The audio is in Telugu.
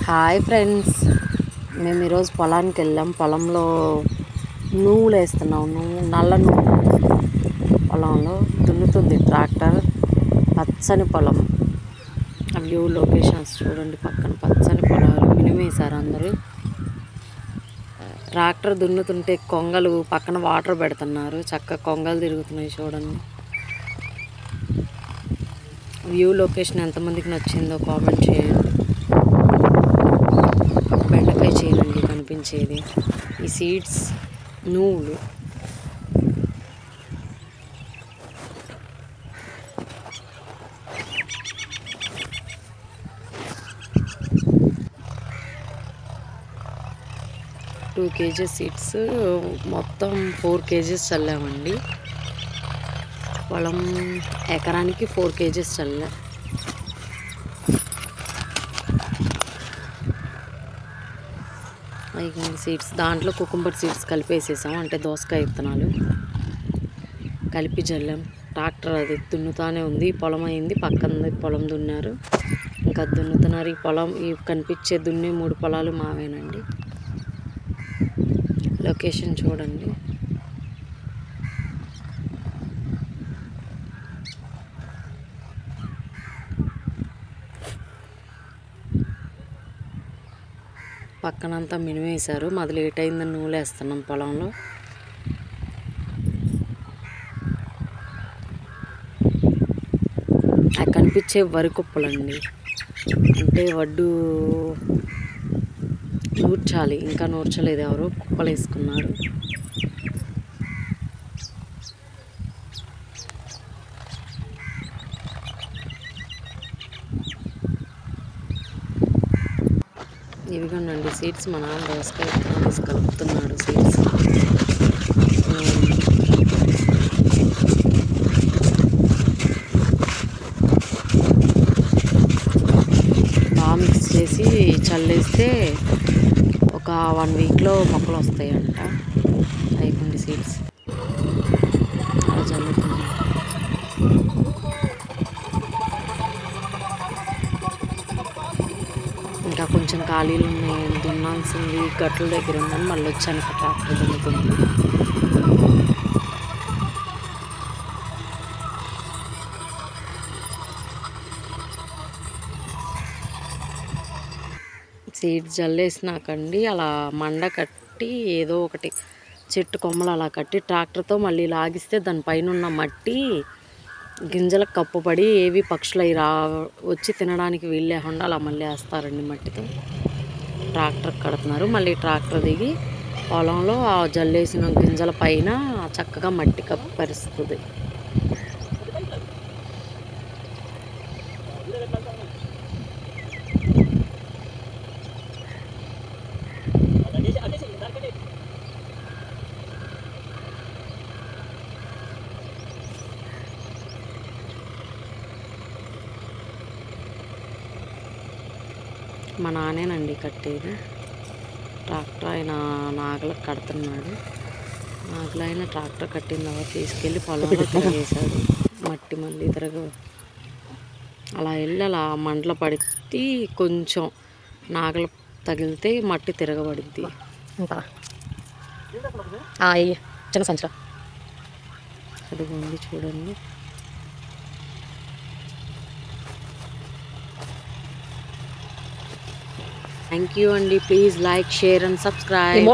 హాయ్ ఫ్రెండ్స్, మేము ఈరోజు పొలానికి వెళ్ళాం. పొలంలో నువ్వులు వేస్తున్నాం. నల్ల నువ్వు పొలంలో దున్నుతుంది ట్రాక్టర్. పచ్చని పొలం. వ్యూ లొకేషన్స్ చూడండి. పక్కన పచ్చని పొలాలు మినిమేశారు అందరూ. ట్రాక్టర్ దున్నుతుంటే కొంగలు పక్కన వాటర్ పెడుతున్నారు. చక్కగా కొంగలు తిరుగుతున్నాయి చూడండి. వ్యూ లొకేషన్ ఎంతమందికి నచ్చిందో కామెంట్ చేయండి. బెండకాయ చేనండి కనిపించేది. ఈ సీడ్స్ నువ్వులు. టూ కేజెస్ సీడ్స్ మొత్తం 4 కేజెస్ చల్లామండి. పొలం ఎకరానికి 4 కేజెస్ చల్లా. సీడ్స్ దాంట్లో కుకుంబర్ సీడ్స్ కలిపేసేసాం, అంటే దోసకాయ విత్తనాలు కలిపి జల్లాం. ట్రాక్టర్ అది దున్నుతానే ఉంది. పొలం అయింది, పక్కన పొలం దున్నారు, ఇంకా దున్నుతున్నారు. ఈ పొలం ఈ కనిపించే దున్నే 3 పొలాలు మావేనండి. లొకేషన్ చూడండి. పక్కనంతా మినిమేశారు. మాది లేట్ అయిందని నువ్వులు వేస్తున్నాం పొలంలో. అక్కడ కనిపించే వరి కుప్పలండి, అంటే వడ్డు నూర్చాలి, ఇంకా నూర్చలేదు ఎవరు. కుప్పలు వేసుకున్నారు. ఇవిగోనండి సీడ్స్. మా నాన్న దోసకాయ విత్తనాలు వేసి కలుపుతున్నాడు సీడ్స్. బాగా మిక్స్ చేసి చల్లేస్తే ఒక 1 వీక్లో మొక్కలు వస్తాయంట. అయిపోయింది సీడ్స్ అలా చల్లుతున్నాయి. ఇంకా కొంచెం ఖాళీలు ఉన్నాయి, దున్నాల్సింది గట్ల దగ్గర ఉందని మళ్ళీ వచ్చాను. ట్రాక్టర్ దున్నుతుంది. సీడ్స్ జల్లేసినాకండి అలా మండ కట్టి ఏదో ఒకటి చెట్టు కొమ్మలు అలా కట్టి ట్రాక్టర్తో మళ్ళీ లాగిస్తే దానిపైన ఉన్న మట్టి గింజలకు కప్పుపడి ఏవి పక్షులు అవి వచ్చి తినడానికి వీలు లేకుండా అలా మళ్ళీ వేస్తారండి. మట్టితో ట్రాక్టర్ కడుతున్నారు. మళ్ళీ ట్రాక్టర్ దిగి పొలంలో ఆ జల్లేసిన గింజల పైన చక్కగా మట్టి కప్పరిస్తుంది. మా నాన్నేనండి కట్టేది. ట్రాక్టర్ ఆయన నాగలకు కడుతున్నాడు. నాగలు ఆయన ట్రాక్టర్ కట్టిన తర్వాత తీసుకెళ్ళి పొలంలో తిరిగేశాడు. మట్టి మళ్ళీ అలా వెళ్ళి అలా మంటలు పడితే కొంచెం నాగలు తగిలితే మట్టి తిరగబడిద్ది. చిన్న సంచులు అదిగోండి చూడండి. థ్యాంక్ యూ అండి. Please like, share and subscribe.